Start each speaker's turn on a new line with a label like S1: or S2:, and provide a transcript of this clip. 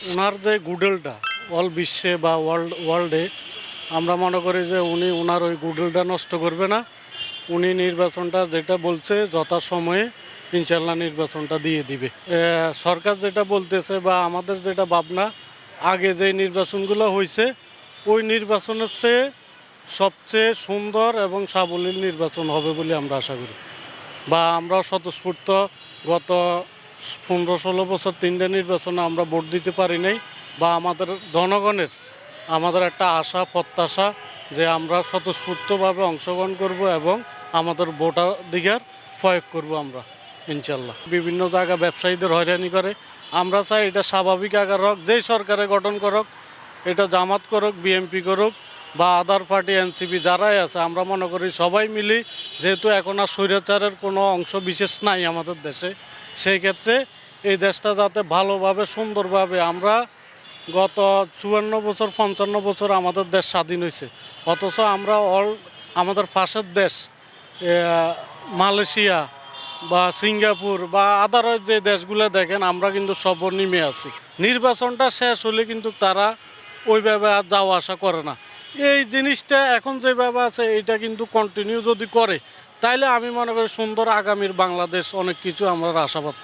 S1: ওনার যে গুডেলটা অল বিশ্বে বা ওয়ার্ল্ডে আমরা মনে করি যে উনি ওনার ওই গুডেলটা নষ্ট করবে না। উনি নির্বাচনটা যেটা বলছে যথাসময়ে ইনশাল্লাহ নির্বাচনটা দিয়ে দিবে। সরকার যেটা বলতেছে বা আমাদের যেটা ভাবনা, আগে যে নির্বাচনগুলো হয়েছে ওই নির্বাচনের চেয়ে সবচেয়ে সুন্দর এবং সাবলীল নির্বাচন হবে বলে আমরা আশা করি। বা আমরা স্বতঃস্ফূর্ত গত 15-16 বছর 3টে নির্বাচনে আমরা ভোট দিতে পারি নাই, বা আমাদের জনগণের আমাদের একটা আশা প্রত্যাশা যে আমরা স্বতঃস্ফূর্তভাবে অংশগ্রহণ করব এবং আমাদের ভোটাধিকার প্রয়োগ করব আমরা ইনশাল্লাহ। বিভিন্ন জায়গা ব্যবসায়ীদের হয়রানি করে, আমরা চাই এটা স্বাভাবিক আকার হোক, যেই সরকারে গঠন করুক, এটা জামাত করুক, বিএনপি করুক বা আদার পার্টি এনসিপি যারাই আছে, আমরা মনে করি সবাই মিলি, যেহেতু এখন আর স্বৈরাচারের কোনো অংশ বিশেষ নাই আমাদের দেশে, সেই ক্ষেত্রে এই দেশটা যাতে ভালোভাবে সুন্দরভাবে আমরা গত 54 বছর 55 বছর আমাদের দেশ স্বাধীন হয়েছে, অথচ আমরা আমাদের পাশের দেশ মালয়েশিয়া বা সিঙ্গাপুর বা আদারওয়াইজ যে দেশগুলো দেখেন আমরা কিন্তু সর্বনিম্নে আছি। নির্বাচনটা শেষ হলে কিন্তু তারা ওইভাবে আর যাওয়া আসা করে না। এই জিনিসটা এখন যেভাবে আছে এইটা কিন্তু কন্টিনিউ যদি করে, তাইলে আমি মনে করি সুন্দর আগামীর বাংলাদেশ অনেক কিছু আমরা আশাবাদ